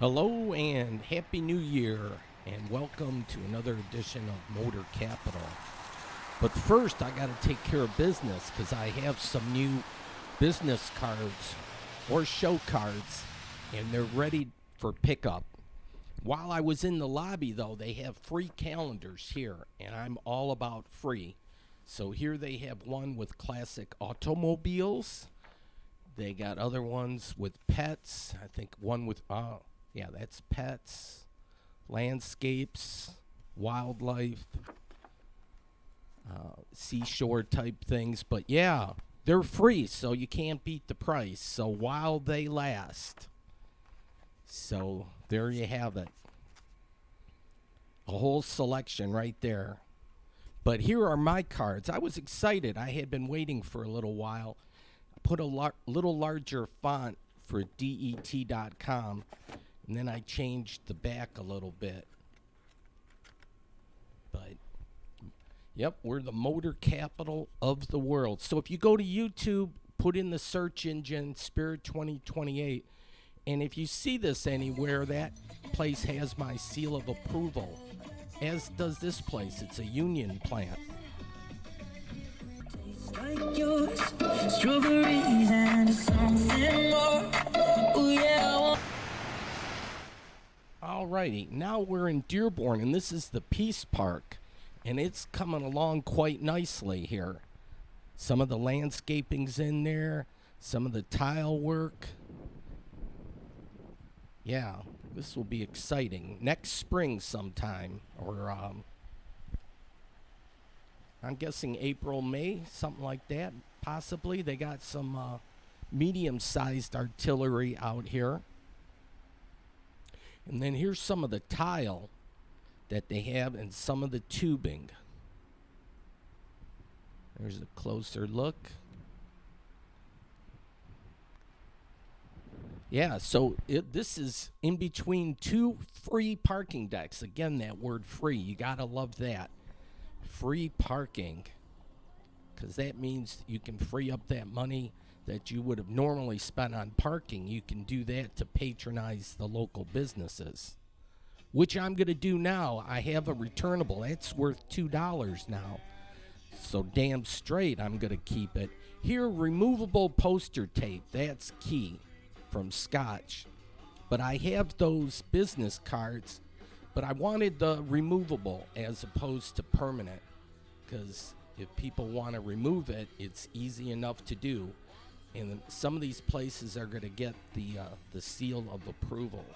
Hello and Happy New Year, and welcome to another edition of Motor Capital. But first, I got to take care of business because I have some new business cards or show cards, and they're ready for pickup. While I was in the lobby, though, they have free calendars here, and I'm all about free. So here they have one with classic automobiles. They got other ones with pets. I think one with, that's pets, landscapes, wildlife, seashore type things. But yeah, they're free, so you can't beat the price. So while they last. So there you have it. A whole selection right there. But here are my cards. I was excited. I had been waiting for a little while. I put a little larger font for det.com, and then I changed the back a little bit. But, yep, we're the motor capital of the world. So if you go to YouTube, put in the search engine Spirit 2028, and if you see this anywhere, that place has my seal of approval, as does this place. It's a union plant. Like yours, strawberries and something more. Ooh, yeah. Alrighty, now we're in Dearborn, and this is the Peace Park, and it's coming along quite nicely here. Some of the landscaping's in there, some of the tile work. Yeah, this will be exciting. Next spring sometime, or I'm guessing April, May, something like that, possibly. They got some medium-sized artillery out here. And then here's some of the tile that they have and some of the tubing. There's a closer look. Yeah, so this is in between two free parking decks. Again, that word free, you gotta love that. Free parking, because that means you can free up that money that you would have normally spent on parking. You can do that to patronize the local businesses, which I'm going to do now. I have a returnable. That's worth $2 now. So damn straight I'm going to keep it. Here, removable poster tape. That's key from Scotch. But I have those business cards, but I wanted the removable as opposed to permanent, because if people want to remove it, it's easy enough to do. And some of these places are going to get the seal of approval.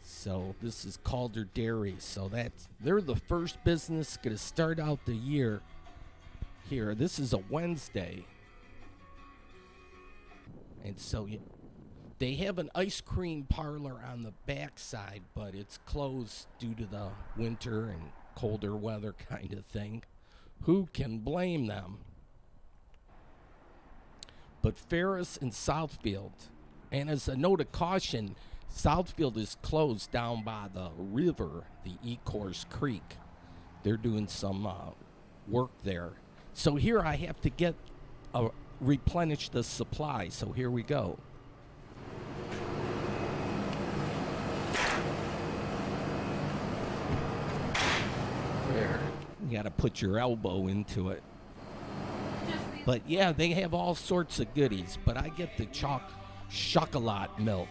So this is Calder Dairy. So they're the first business going to start out the year here. This is a Wednesday. And so they have an ice cream parlor on the backside, but it's closed due to the winter and colder weather kind of thing. Who can blame them? But Ferris and Southfield, and as a note of caution, Southfield is closed down by the river, the Ecorse Creek. They're doing some work there. So here I have to replenish the supply. So here we go. There. You got to put your elbow into it. But yeah, they have all sorts of goodies. But I get the chocolate milk.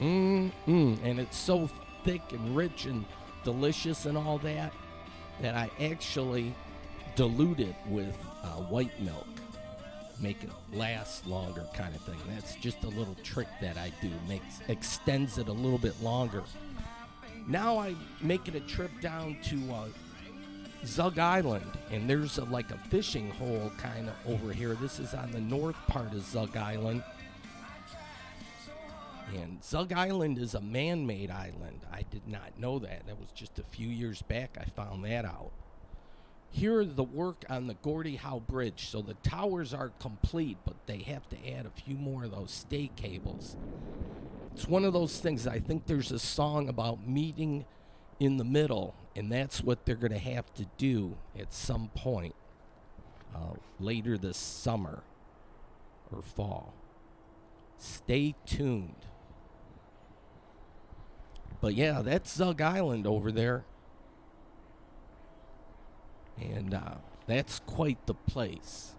And it's so thick and rich and delicious and all that I actually dilute it with white milk. Make it last longer kind of thing. That's just a little trick that I do. Extends it a little bit longer. Now I'm making a trip down to Zug Island, and there's a fishing hole kind of over here. This is on the north part of Zug Island. And Zug Island is a man-made island. I did not know that. That was just a few years back I found that out. Here are the work on the Gordie Howe Bridge. So the towers are complete, but they have to add a few more of those stay cables. It's one of those things. I think there's a song about meeting in the middle, and that's what they're going to have to do at some point later this summer or fall. Stay tuned. But yeah, that's Zug Island over there. And that's quite the place.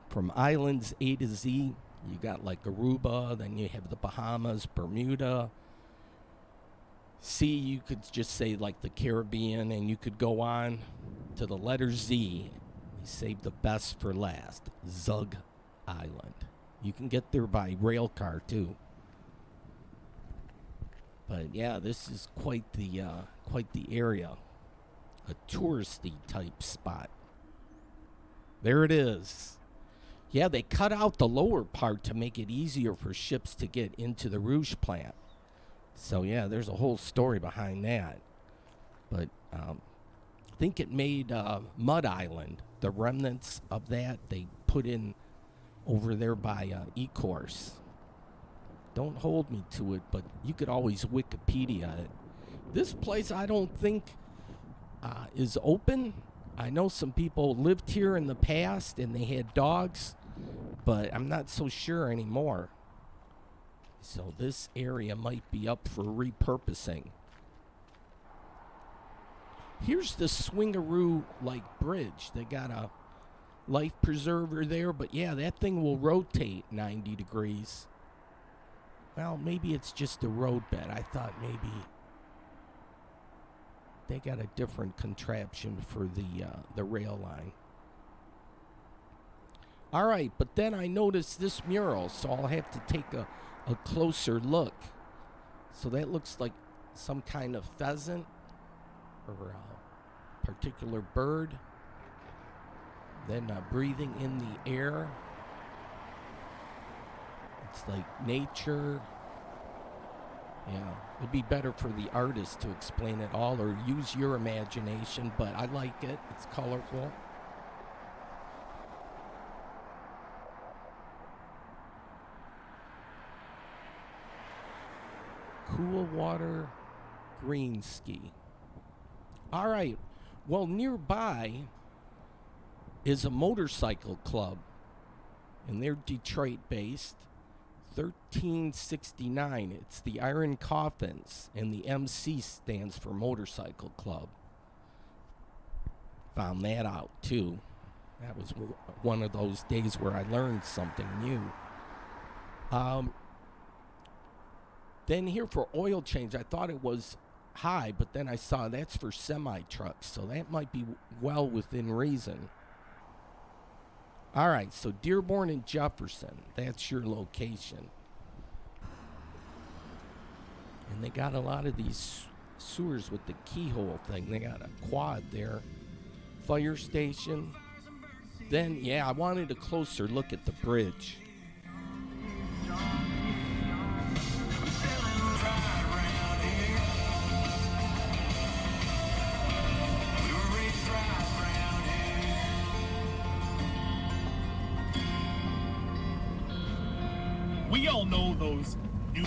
From islands A to Z, you got like Aruba, then you have the Bahamas, Bermuda. C, you could just say like the Caribbean, and you could go on to the letter Z. We saved the best for last, Zug Island. You can get there by rail car too. But yeah, this is quite the area, a touristy type spot. There it is. Yeah, they cut out the lower part to make it easier for ships to get into the Rouge plant. So yeah, there's a whole story behind that. But I think it made Mud Island, the remnants of that, they put in over there by Ecorse. Don't hold me to it, but you could always Wikipedia it. This place I don't think is open. I know some people lived here in the past and they had dogs, but I'm not so sure anymore. So this area might be up for repurposing. Here's the Swingaroo bridge. They got a life preserver there, but yeah, that thing will rotate 90 degrees. Well, maybe it's just a roadbed. I thought maybe they got a different contraption for the rail line. All right, but then I noticed this mural, so I'll have to take a closer look. So that looks like some kind of pheasant or a particular bird. Then breathing in the air. It's like nature. Yeah, it'd be better for the artist to explain it all or use your imagination, but I like it. It's colorful. Cool water green ski. All right. Well, nearby is a motorcycle club, and they're Detroit based. 1369. It's the Iron Coffins, and the MC stands for Motorcycle Club. Found that out too. That was one of those days where I learned something new. Then here for oil change, I thought it was high, but then I saw that's for semi-trucks, so that might be well within reason. All right, so Dearborn and Jefferson, that's your location. And they got a lot of these sewers with the keyhole thing. They got a quad there, fire station. Then, yeah, I wanted a closer look at the bridge. We all know those new...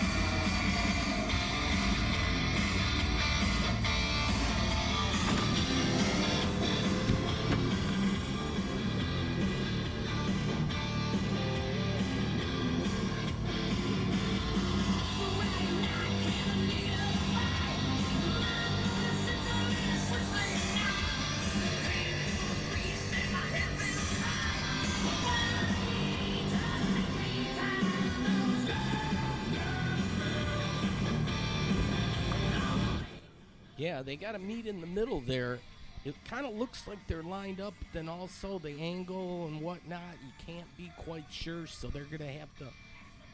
Yeah, they got to meet in the middle there. It kind of looks like they're lined up, but then also the angle and whatnot, you can't be quite sure, so they're going to have to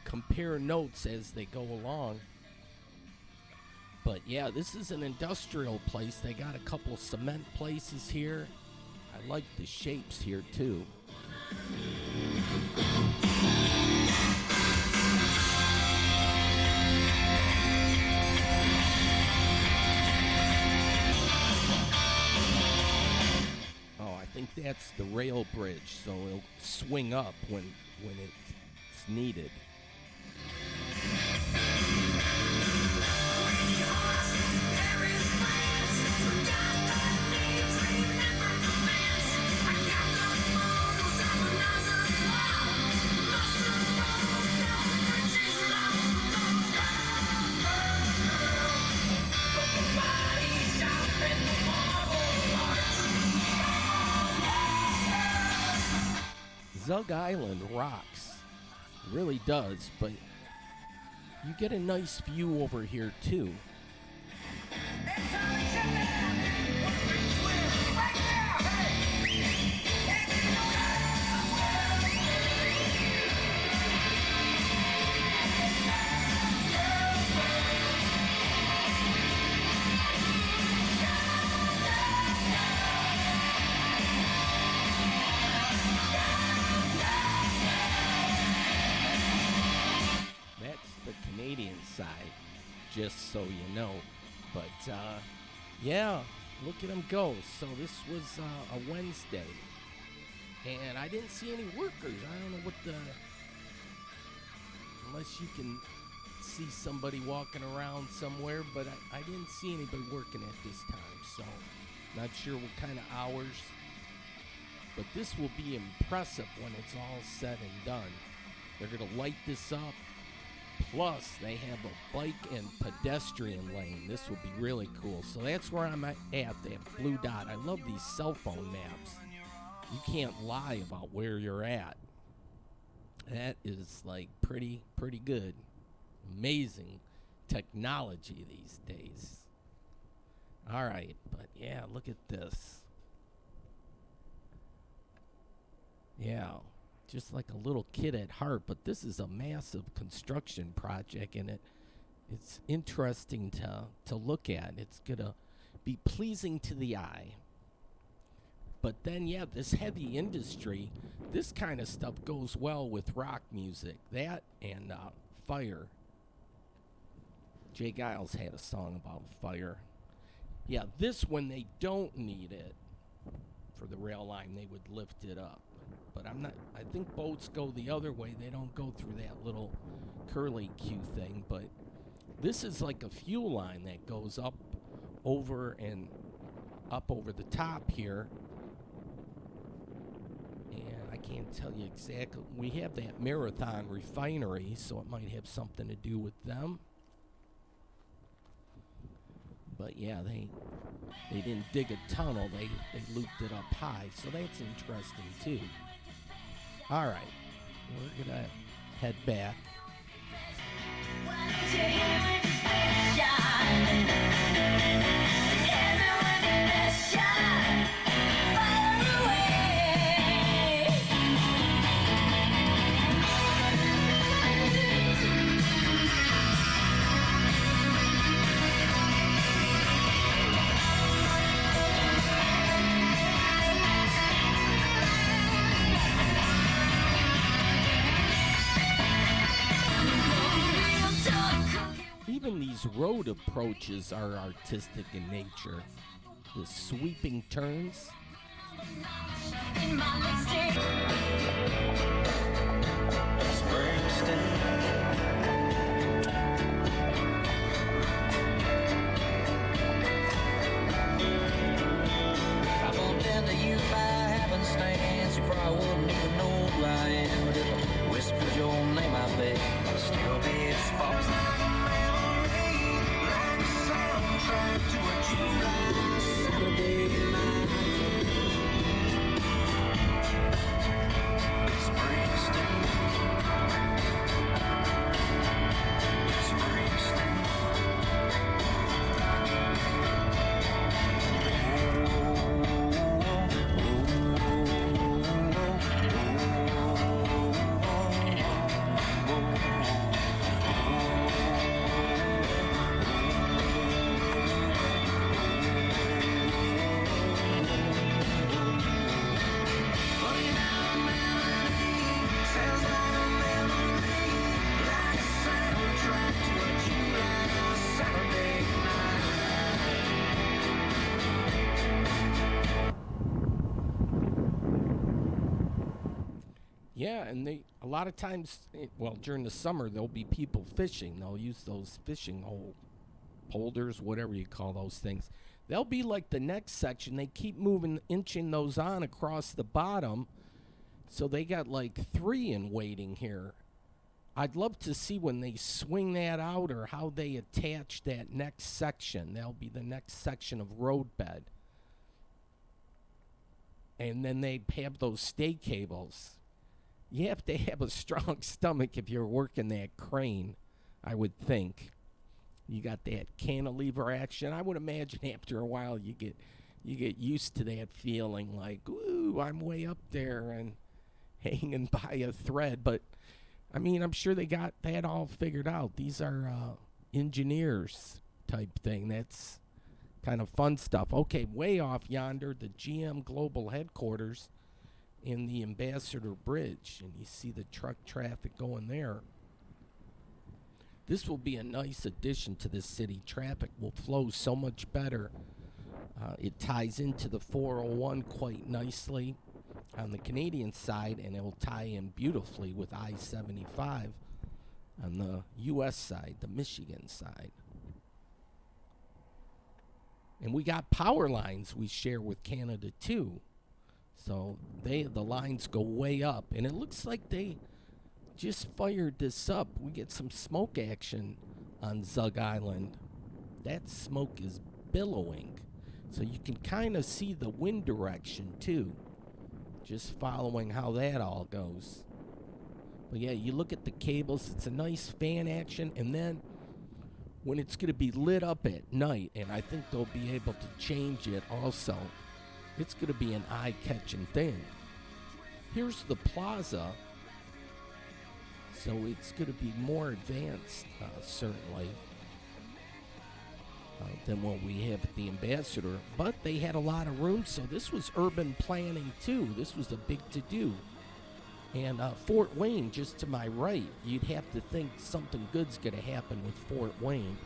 compare notes as they go along. But yeah, this is an industrial place. They got a couple cement places here. I like the shapes here too. I think that's the rail bridge, so it'll swing up when it's needed. Zug Island rocks. It really does, but you get a nice view over here too. Side, just so you know. But yeah, look at them go. So this was a Wednesday, and I didn't see any workers. I don't know what unless you can see somebody walking around somewhere, but I didn't see anybody working at this time, so not sure what kind of hours. But this will be impressive when it's all said and done. They're going to light this up. Plus, they have a bike and pedestrian lane. This will be really cool. So that's where I'm at, that blue dot. I love these cell phone maps. You can't lie about where you're at. That is like pretty good. Amazing technology these days. All right, but yeah, look at this. Yeah. Just like a little kid at heart, but this is a massive construction project, and it's interesting to look at. It's gonna be pleasing to the eye. But then, yeah, this heavy industry, this kind of stuff goes well with rock music. That and fire. Jay Giles had a song about fire. Yeah, this when they don't need it for the rail line, they would lift it up. But I think boats go the other way. They don't go through that little curly Q thing. But this is like a fuel line that goes up over the top here. And I can't tell you exactly. We have that Marathon refinery, so it might have something to do with them. But yeah, they didn't dig a tunnel. They looped it up high. So that's interesting too. All right, we're going to head back. Even these road approaches are artistic in nature. The sweeping turns. I bumped into you by happenstance. You probably wouldn't even know who I am, but if I whispered your name, I bet I'd still be a spot. Yeah, and a lot of times, during the summer, there'll be people fishing. They'll use those fishing holders, whatever you call those things. They'll be like the next section. They keep inching those on across the bottom. So they got like 3 in waiting here. I'd love to see when they swing that out or how they attach that next section. That'll be the next section of roadbed. And then they have those stay cables. You have to have a strong stomach if you're working that crane, I would think. You got that cantilever action. I would imagine after a while you get used to that feeling like, ooh, I'm way up there and hanging by a thread. But I mean, I'm sure they got that all figured out. These are engineers type thing. That's kind of fun stuff. Okay, way off yonder, the GM Global Headquarters in the Ambassador Bridge, and you see the truck traffic going there. This will be a nice addition to the city. Traffic will flow so much better. It ties into the 401 quite nicely on the Canadian side, and it will tie in beautifully with I-75 on the U.S. side, the Michigan side. And we got power lines we share with Canada too. So the lines go way up, and it looks like they just fired this up. We get some smoke action on Zug Island. That smoke is billowing. So you can kind of see the wind direction too, just following how that all goes. But yeah, you look at the cables, it's a nice fan action, and then when it's going to be lit up at night, and I think they'll be able to change it also, it's going to be an eye-catching thing. Here's the plaza, so it's going to be more advanced, certainly, than what we have at the Ambassador. But they had a lot of room, so this was urban planning too. This was a big to-do. And Fort Wayne, just to my right, you'd have to think something good's going to happen with Fort Wayne.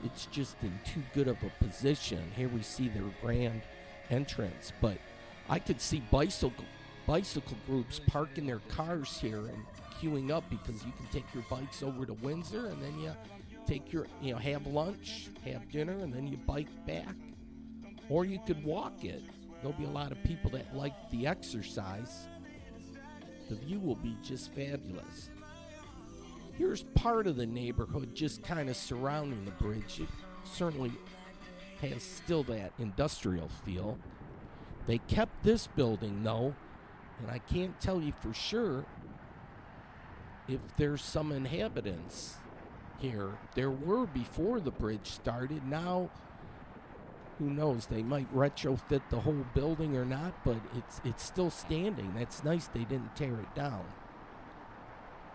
It's just in too good of a position. Here we see their grand entrance, but I could see bicycle groups parking their cars here and queuing up, because you can take your bikes over to Windsor, and then you take your, have lunch, have dinner, and then you bike back. Or you could walk it. There'll be a lot of people that like the exercise. The view will be just fabulous. Here's part of the neighborhood just kind of surrounding the bridge. It certainly has still that industrial feel. They kept this building, though, and I can't tell you for sure if there's some inhabitants here. There were before the bridge started. Now, who knows? They might retrofit the whole building or not, but it's still standing. That's nice they didn't tear it down.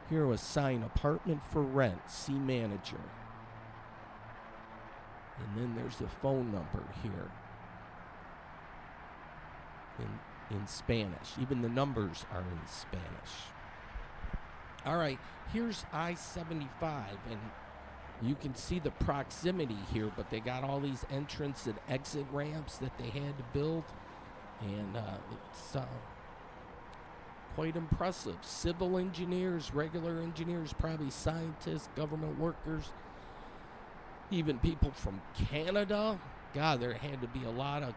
Here was sign, apartment for rent, see manager. And then there's the phone number here in Spanish. Even the numbers are in Spanish. All right, here's I-75, and you can see the proximity here, but they got all these entrance and exit ramps that they had to build, and it's quite impressive. Civil engineers, regular engineers, probably scientists, government workers, even people from Canada. God, there had to be a lot of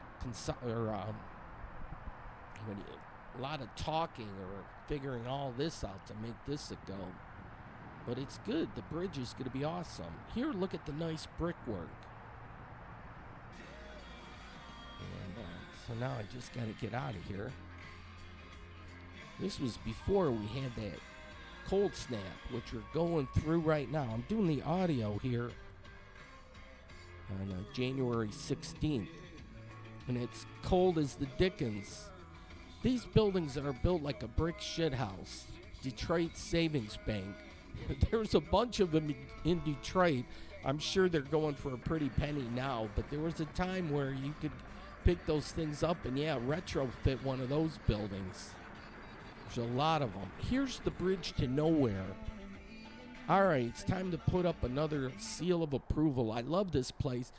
a lot of talking or figuring all this out to make this a go. But it's good. The bridge is going to be awesome. Here, look at the nice brickwork. And so now I just got to get out of here. This was before we had that cold snap, which we're going through right now. I'm doing the audio here on January 16th. And it's cold as the dickens. These buildings are built like a brick shithouse. Detroit Savings Bank. There's a bunch of them in Detroit. I'm sure they're going for a pretty penny now, but there was a time where you could pick those things up and, retrofit one of those buildings. There's a lot of them. Here's the bridge to nowhere. All right, it's time to put up another seal of approval. I love this place.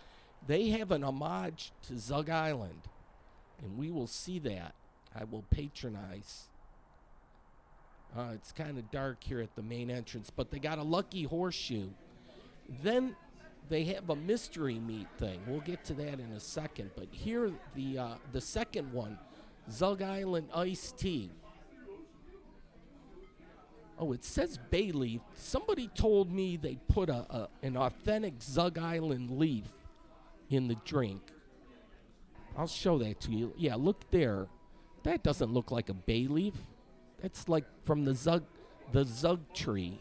They have an homage to Zug Island, and we will see that. I will patronize. It's kind of dark here at the main entrance, but they got a lucky horseshoe. Then they have a mystery meat thing. We'll get to that in a second. But here, the second one, Zug Island iced tea. Oh, it says bay leaf. Somebody told me they put an authentic Zug Island leaf in the drink. I'll show that to you. Yeah, look there. That doesn't look like a bay leaf. That's like from the Zug tree.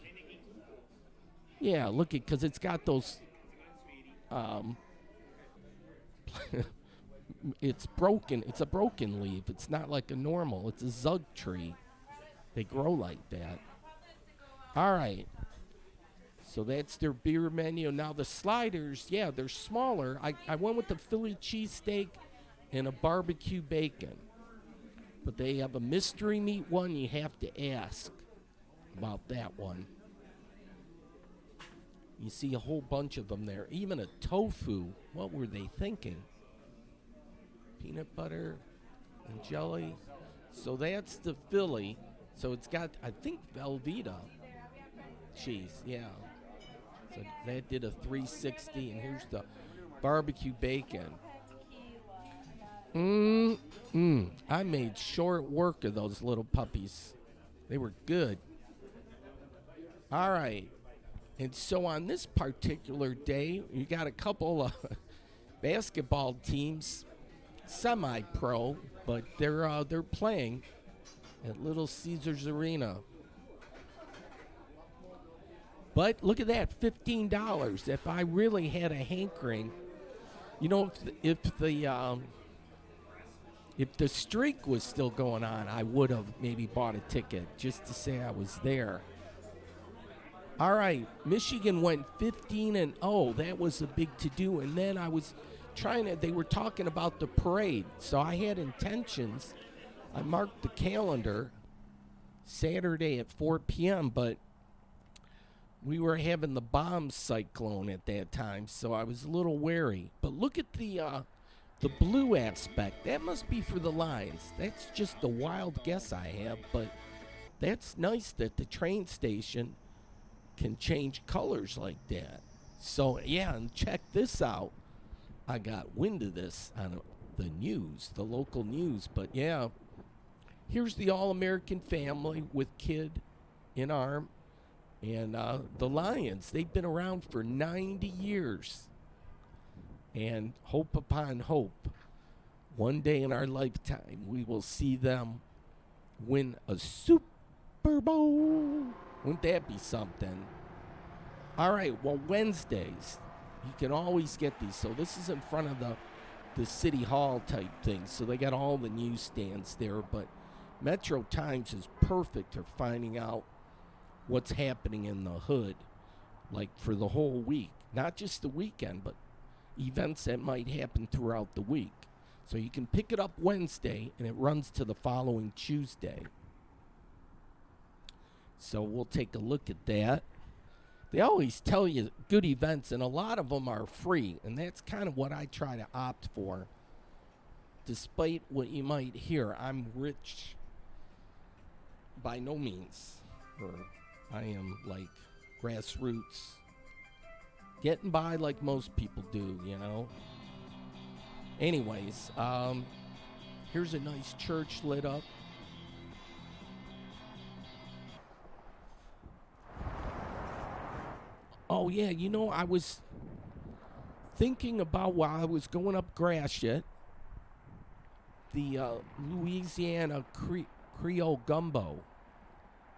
Yeah, look at, because it's got those. It's broken. It's a broken leaf. It's not like a normal. It's a Zug tree. They grow like that. All right. So that's their beer menu. Now the sliders, yeah, they're smaller. I went with the Philly cheesesteak and a barbecue bacon. But they have a mystery meat one. You have to ask about that one. You see a whole bunch of them there. Even a tofu. What were they thinking? Peanut butter and jelly. So that's the Philly. So it's got, I think, Velveeta cheese. Yeah. So that did a 360. And here's the barbecue bacon. I made short work of those little puppies. They were good. All right. And so on this particular day, you got a couple of basketball teams, semi-pro, but they're playing at Little Caesars Arena. But look at that, $15. If I really had a hankering, you know, if the streak was still going on, I would have maybe bought a ticket just to say I was there. All right, Michigan went 15-0. That was a big to-do. And then I was they were talking about the parade. So I had intentions. I marked the calendar Saturday at 4 p.m., but we were having the bomb cyclone at that time, so I was a little wary. But look at the blue aspect. That must be for the Lions. That's just a wild guess I have, but that's nice that the train station can change colors like that. So, yeah, and check this out. I got wind of this on the news, the local news. But, yeah, here's the All-American family with kid in arm. And the Lions, they've been around for 90 years. And hope upon hope, one day in our lifetime, we will see them win a Super Bowl. Wouldn't that be something? All right, well, Wednesdays, you can always get these. So this is in front of the City Hall type thing. So they got all the newsstands there. But Metro Times is perfect for finding out what's happening in the hood, like for the whole week. Not just the weekend, but events that might happen throughout the week. So you can pick it up Wednesday, and it runs to the following Tuesday. So we'll take a look at that. They always tell you good events, and a lot of them are free, and that's kind of what I try to opt for. Despite what you might hear, I'm rich by no means. Or I am like grassroots. Getting by like most people do, you know. Anyways, here's a nice church lit up. Oh, yeah, you know, I was thinking about while I was going up Gratiot, the Louisiana Creole Gumbo.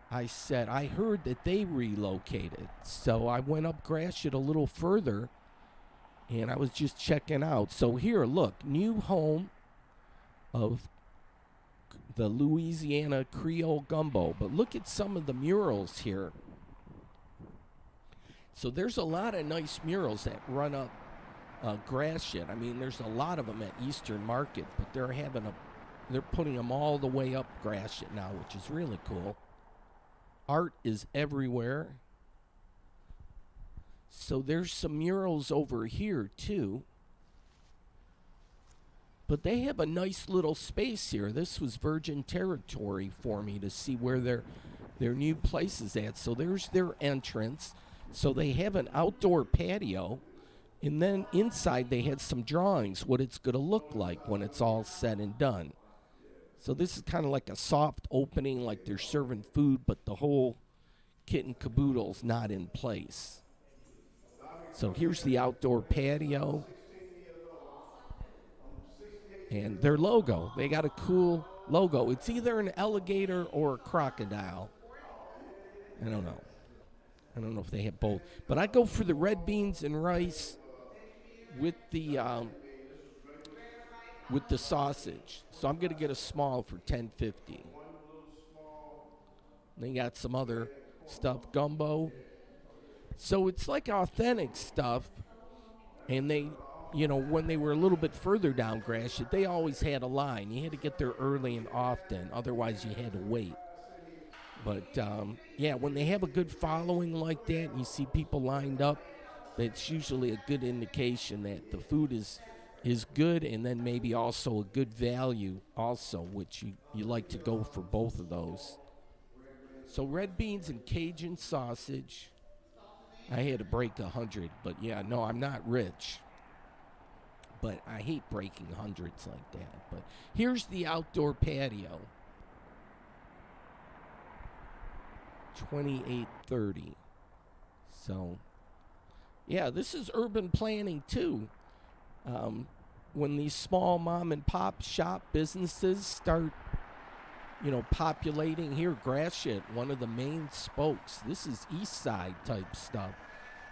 I said, I heard that they relocated. So I went up Gratiot a little further, and I was just checking out. So here, look, new home of the Louisiana Creole Gumbo. But look at some of the murals here. So there's a lot of nice murals that run up Gratiot. I mean, there's a lot of them at Eastern Market, but they're putting them all the way up Gratiot now, which is really cool. Art is everywhere. So there's some murals over here too. But they have a nice little space here. This was virgin territory for me to see where their new place is at. So there's their entrance. So they have an outdoor patio, and then inside they had some drawings, what it's going to look like when it's all said and done. So this is kind of like a soft opening, like they're serving food, but the whole kit and caboodle's not in place. So here's the outdoor patio. And their logo, they got a cool logo. It's either an alligator or a crocodile. I don't know. I don't know if they have both. But I go for the red beans and rice with the sausage. So I'm gonna get a small for $10.50. They got some other stuff, gumbo. So it's like authentic stuff. And they, when they were a little bit further down Gratiot, they always had a line. You had to get there early and often. Otherwise, you had to wait. But, when they have a good following like that and you see people lined up, that's usually a good indication that the food is good, and then maybe also a good value also, which you like to go for both of those. So red beans and Cajun sausage. I had to break 100, but no, I'm not rich. But I hate breaking hundreds like that. But here's the outdoor patio. $28.30. So, this is urban planning too. When these small mom and pop shop businesses start, populating here, Gratiot, one of the main spokes. This is East Side type stuff.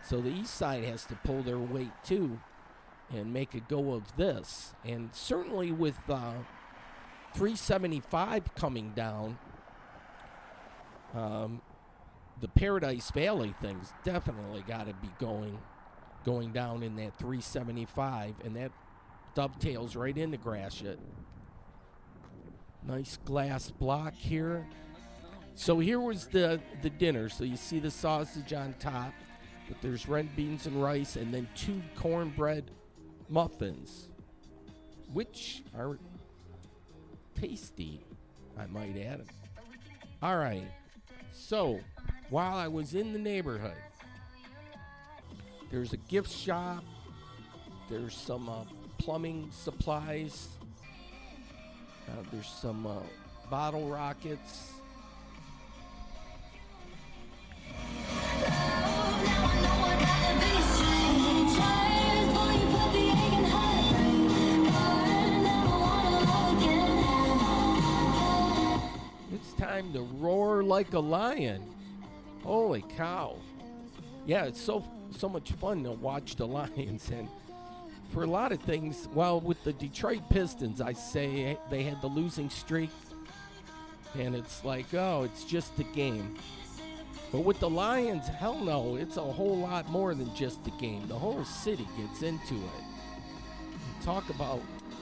So the East Side has to pull their weight too and make a go of this. And certainly with 375 coming down, the Paradise Valley thing's definitely got to be going down in that 375, and that dovetails right into Gratiot. Nice glass block here. So here was the dinner. So you see the sausage on top, but there's red beans and rice, and then 2 cornbread muffins, which are tasty, I might add. All right. So while I was in the neighborhood, there's a gift shop. There's some plumbing supplies. There's some bottle rockets. It's time to roar like a lion. Holy cow. Yeah, it's so much fun to watch the Lions. And for a lot of things, with the Detroit Pistons, I say they had the losing streak, and it's like, it's just a game. But with the Lions, hell no, it's a whole lot more than just a game. The whole city gets into it. Talk about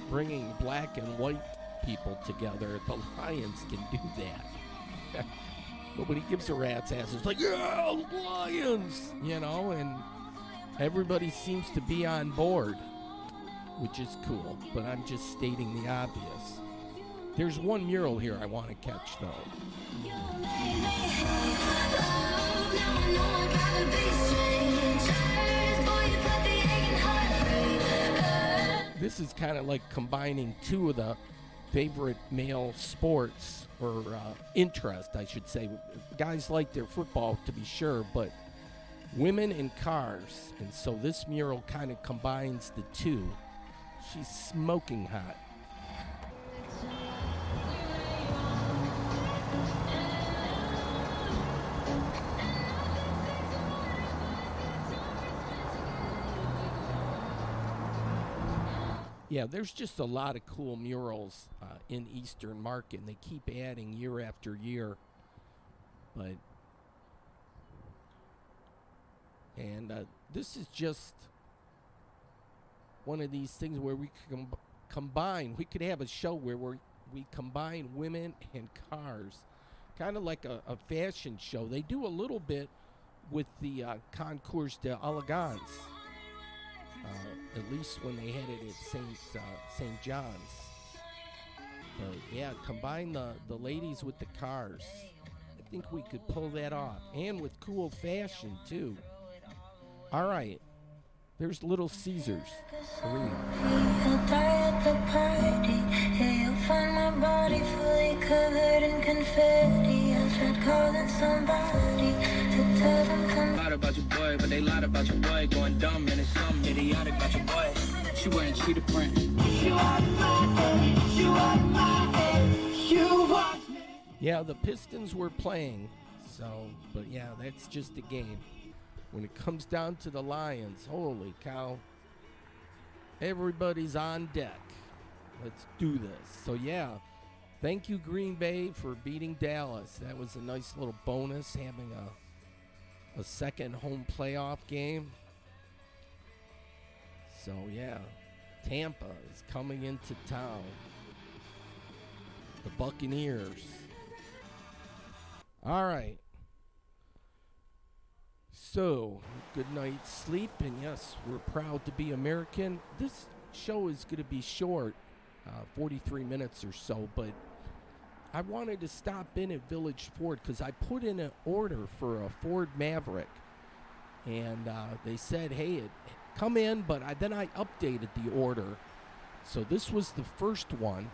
bringing black and white people together. The Lions can do that. Nobody gives a rat's ass. It's like, the Lions, and everybody seems to be on board, which is cool, but I'm just stating the obvious. There's one mural here I want to catch, though. This is kind of like combining two of the favorite male sports, or interest, I should say. Guys like their football, to be sure, but women and cars. And so this mural kind of combines the two. She's smoking hot. Yeah, there's just a lot of cool murals in Eastern Market, and they keep adding year after year. This is just one of these things where we can combine. We could have a show where we combine women and cars, kind of like a fashion show. They do a little bit with the Concours d'Elegance. At least when they had it at St. John's. Combine the ladies with the cars. I think we could pull that off. And with cool fashion, too. All right. There's Little Caesars Arena. You'll die at the party. Yeah, you'll find my body fully covered in confetti. I tried calling somebody to tell them come. Lied about your boy, but they lied about your boy. Going dumb and it's something idiotic about your boy. She wearing cheetah print. You are my head. You are my head. Yeah, the Pistons were playing, so, but yeah, that's just a game. When it comes down to the Lions, holy cow, everybody's on deck. Let's do this. So, yeah, thank you, Green Bay, for beating Dallas. That was a nice little bonus, having a second home playoff game. So, yeah, Tampa is coming into town. The Buccaneers. All right. So, good night's sleep, and yes, we're proud to be American. This show is going to be short, 43 minutes or so, but I wanted to stop in at Village Ford because I put in an order for a Ford Maverick, and they said, hey, come in, but then I updated the order. So this was the first one,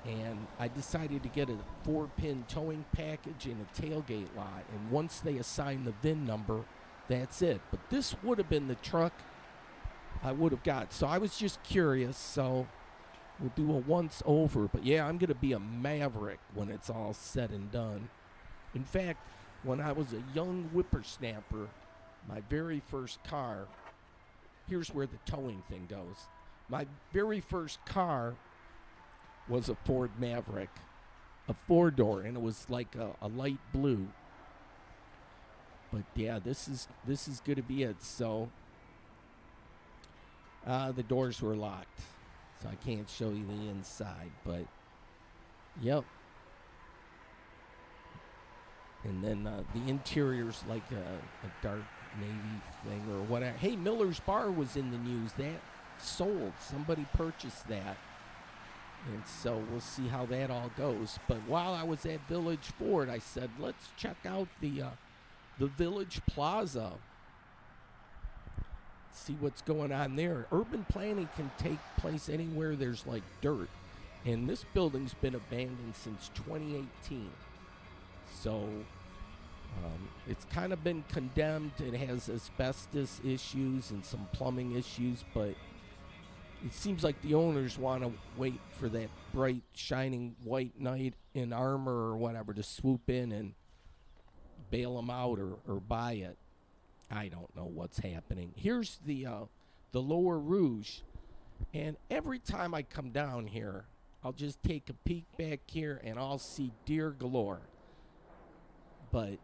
and I decided to get a 4-pin towing package and a tailgate lot, and once they assign the VIN number, that's it. But this would have been the truck I would have got. So I was just curious, so we'll do a once over. But yeah, I'm going to be a Maverick when it's all said and done. In fact, when I was a young whippersnapper, my very first car, here's where the towing thing goes. My very first car was a Ford Maverick, a 4-door, and it was like a light blue. But yeah, this is going to be it. So the doors were locked, so I can't show you the inside. But yep. And then the interior's like a dark navy thing or whatever. Hey, Miller's Bar was in the news. That sold. Somebody purchased that. And so we'll see how that all goes. But while I was at Village Ford, I said, let's check out the Village Plaza. See what's going on there. Urban planning can take place anywhere there's like dirt. And this building's been abandoned since 2018. So it's kind of been condemned. It has asbestos issues and some plumbing issues, but it seems like the owners want to wait for that bright, shining white knight in armor or whatever to swoop in and bail them out or buy it. I don't know what's happening. Here's the Lower Rouge, and every time I come down here, I'll just take a peek back here and I'll see deer galore. But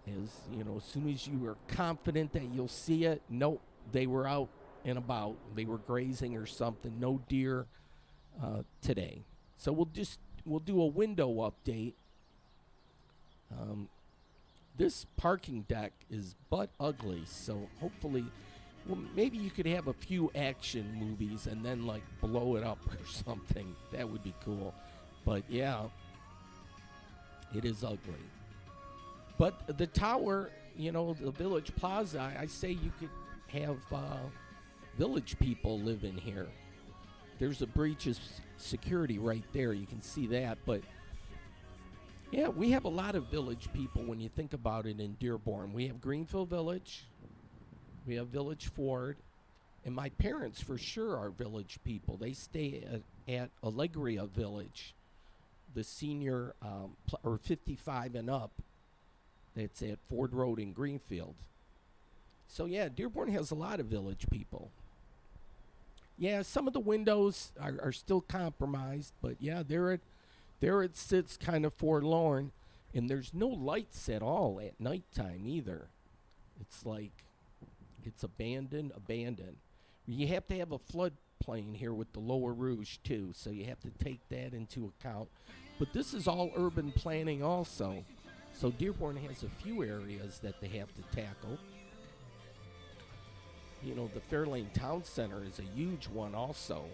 as soon as you are confident that you'll see it, nope, they were out and about. They were grazing or something. No deer today. So we'll do a window update. This parking deck is butt ugly, so hopefully, well, maybe you could have a few action movies and then like blow it up or something. That would be cool. But yeah, it is ugly. But the tower, the Village Plaza, I say you could have village people live in here. There's a breach of security right there. You can see that. But yeah, we have a lot of village people when you think about it in Dearborn. We have Greenfield Village. We have Village Ford. And my parents for sure are village people. They stay at Allegria Village, the senior or 55 and up. That's at Ford Road in Greenfield. So yeah, Dearborn has a lot of village people. Yeah, some of the windows are still compromised, but yeah, there it sits kind of forlorn, and there's no lights at all at nighttime either. It's like it's abandoned. You have to have a floodplain here with the Lower Rouge too, so you have to take that into account. But this is all urban planning also. So Dearborn has a few areas that they have to tackle. The Fairlane Town Center is a huge one also,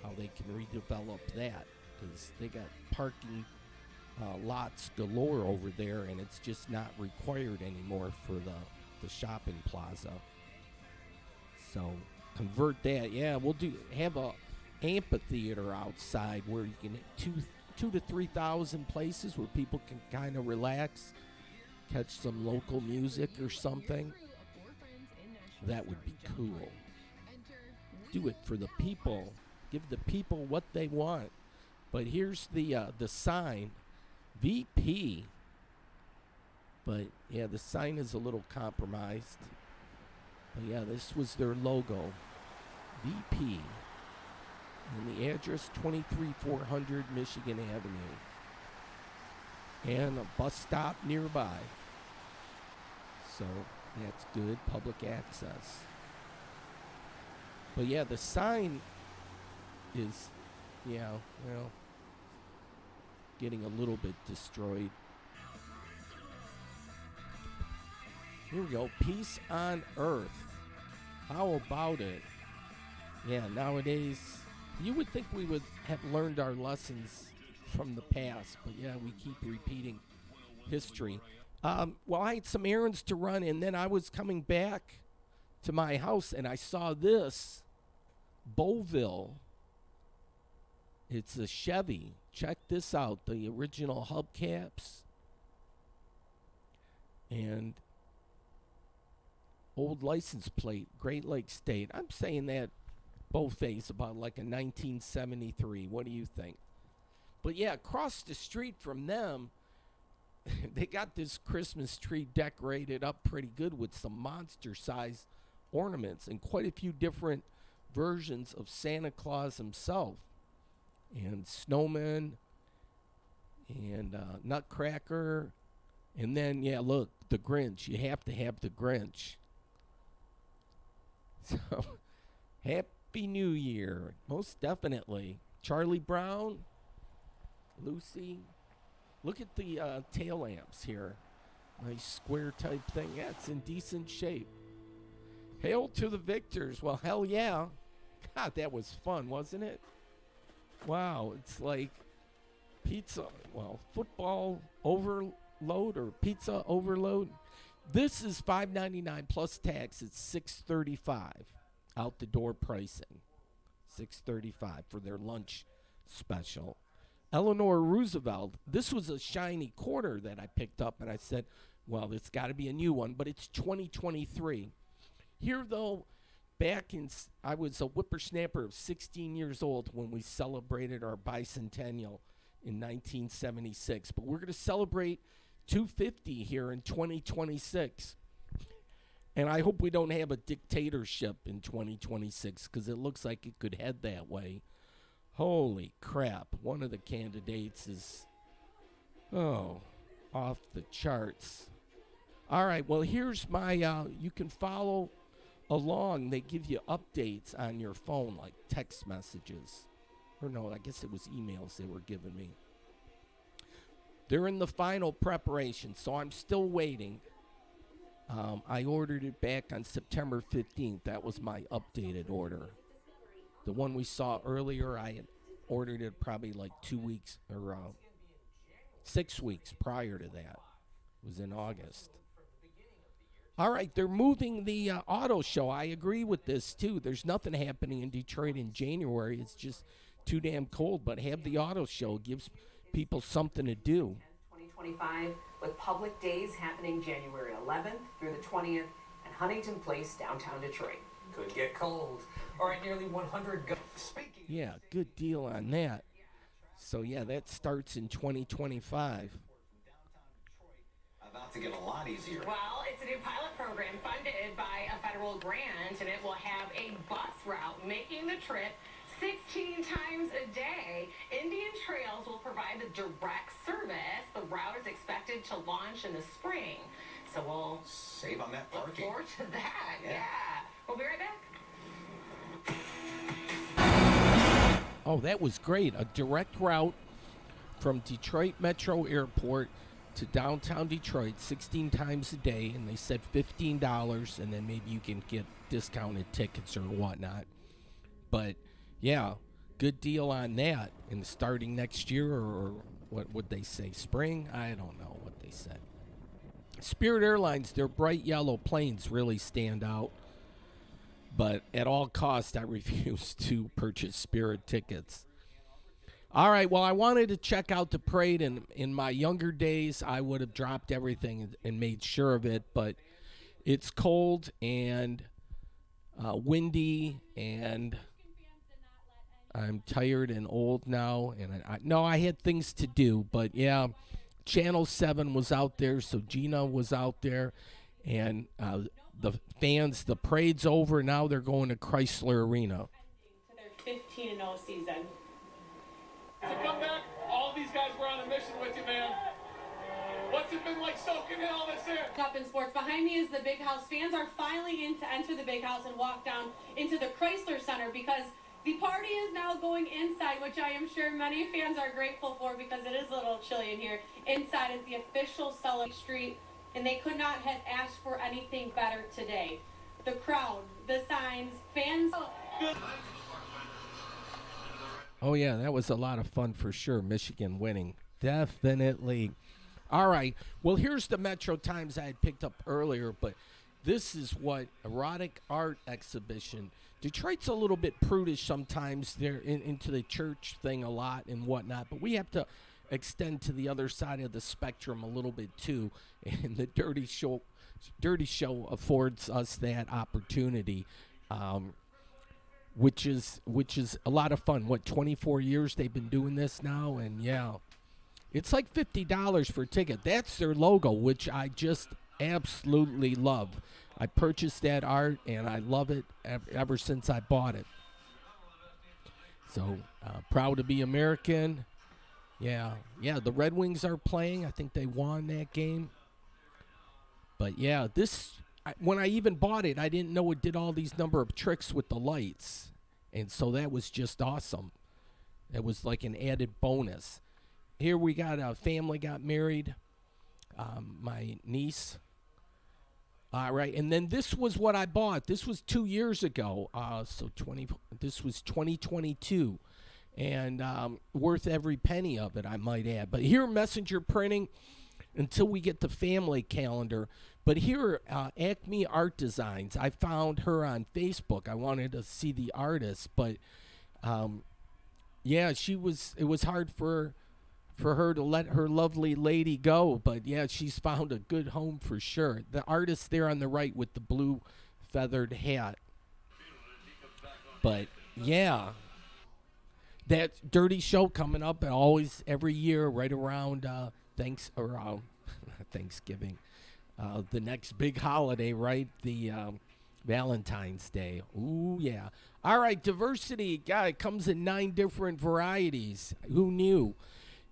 how they can redevelop that, because they got parking lots galore over there, and it's just not required anymore for the shopping plaza. So convert that. Yeah, we'll have a amphitheater outside where you can 2,000 to 3,000 places where people can kind of relax, catch some local music or something. That would be cool. Do it for the people. Give the people what they want. But here's the sign, VP. But yeah, the sign is a little compromised. But yeah, this was their logo, VP. And the address 23400 Michigan Avenue. And a bus stop nearby. So that's good, public access. But yeah, the sign is, getting a little bit destroyed. Here we go, peace on earth. How about it? Yeah, nowadays, you would think we would have learned our lessons from the past, but yeah, we keep repeating history. Well, I had some errands to run, and then I was coming back to my house, and I saw this Beauville. It's a Chevy. Check this out, the original hubcaps. And old license plate, Great Lakes State. I'm saying that Beauvais about like a 1973. What do you think? But yeah, across the street from them, they got this Christmas tree decorated up pretty good with some monster-sized ornaments and quite a few different versions of Santa Claus himself. And Snowman and Nutcracker. And then, yeah, look, the Grinch. You have to have the Grinch. So, Happy New Year. Most definitely. Charlie Brown, Lucy. Look at the tail lamps here. Nice square type thing. Yeah, it's in decent shape. Hail to the victors. Well, hell yeah. God, that was fun, wasn't it? Wow, it's like pizza. Well, football overload or pizza overload. This is $5.99 plus tax. It's $6.35 out the door pricing. $6.35 for their lunch special. Eleanor Roosevelt. This was a shiny quarter that I picked up, and I said, well, it's got to be a new one, but it's 2023. Here, though, I was a whippersnapper of 16 years old when we celebrated our bicentennial in 1976. But we're going to celebrate 250 here in 2026. And I hope we don't have a dictatorship in 2026 because it looks like it could head that way. Holy crap. One of the candidates is, off the charts. All right, well, here's my, you can follow along. They give you updates on your phone, like text messages. Or no, I guess it was emails they were giving me. They're in the final preparation, so I'm still waiting. I ordered it back on September 15th. That was my updated order. The one we saw earlier, I had ordered it probably like 2 weeks or 6 weeks prior to that. It was in August. All right, they're moving the auto show. I agree with this, too. There's nothing happening in Detroit in January. It's just too damn cold. But have the auto show. Gives people something to do. 2025, with public days happening January 11th through the 20th at Huntington Place, downtown Detroit. Could get cold. All right, nearly 100 speaking. Yeah, good deal on that. So, yeah, that starts in 2025. About to get a lot easier. Well, it's a new pilot program funded by a federal grant, and it will have a bus route making the trip 16 times a day. Indian Trails will provide the direct service. The route is expected to launch in the spring. So we'll save on that look parking. forward to that. Yeah. We'll be right back. Oh, that was great. A direct route from Detroit Metro Airport to downtown Detroit 16 times a day, and they said $15, and then maybe you can get discounted tickets or whatnot. But, yeah, good deal on that. And starting next year, or what would they say, spring? I don't know what they said. Spirit Airlines, their bright yellow planes really stand out. But at all costs, I refuse to purchase Spirit tickets. All right, well, I wanted to check out the parade, and in my younger days, I would have dropped everything and made sure of it, but it's cold and windy, and I'm tired and old now, and no, I had things to do, but yeah, Channel 7 was out there, so Gina was out there, and the fans, the parade's over, now they're going to Chrysler Arena. To their 15-0 season. To come back, all these guys were on a mission with you, man. What's it been like soaking in all this in? Up in sports. Behind me is the Big House. Fans are filing in to enter the Big House and walk down into the Chrysler Center because the party is now going inside, which I am sure many fans are grateful for because it is a little chilly in here. Inside is the official celebration street, and they could not have asked for anything better today. The crowd, the signs, fans. Oh, yeah, that was a lot of fun for sure, Michigan winning. Definitely. All right, well, here's the Metro Times I had picked up earlier, but this is what erotic art exhibition. Detroit's a little bit prudish sometimes. They're into the church thing a lot and whatnot, but we have to extend to the other side of the spectrum a little bit too, and the Dirty Show affords us that opportunity, which is a lot of fun. What, 24 years they've been doing this now, and yeah. It's like $50 for a ticket. That's their logo, which I just absolutely love. I purchased that art, and I love it ever since I bought it. So, proud to be American. Yeah, the Red Wings are playing. I think they won that game. But, yeah, when I even bought it, I didn't know it did all these number of tricks with the lights. And so that was just awesome. It was like an added bonus. Here we got a family got married, my niece. All right, and then this was what I bought. This was 2 years ago, this was 2022, and worth every penny of it, I might add. But here, Messenger Printing, until we get the family calendar. But here, Acme Art Designs. I found her on Facebook. I wanted to see the artist, but yeah, it was hard for her to let her lovely lady go, but yeah, she's found a good home for sure. The artist there on the right with the blue feathered hat. But yeah, that Dirty Show coming up always every year right around Thanksgiving, the next big holiday, right? The Valentine's Day. Ooh, yeah. All right, diversity, it comes in 9 different varieties. Who knew?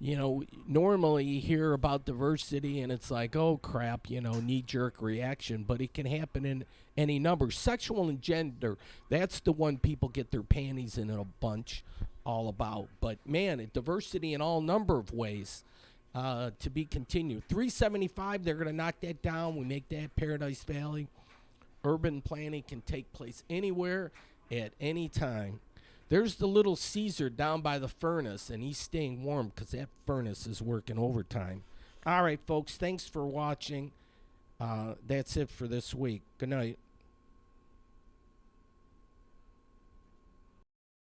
You know, normally you hear about diversity and it's like, oh, crap, knee-jerk reaction. But it can happen in any number. Sexual and gender, that's the one people get their panties in a bunch all about. But, man, diversity in all number of ways to be continued. 375, they're going to knock that down. We make that Paradise Valley. Urban planning can take place anywhere at any time. There's the Little Caesar down by the furnace, and he's staying warm because that furnace is working overtime. All right, folks, thanks for watching. That's it for this week. Good night.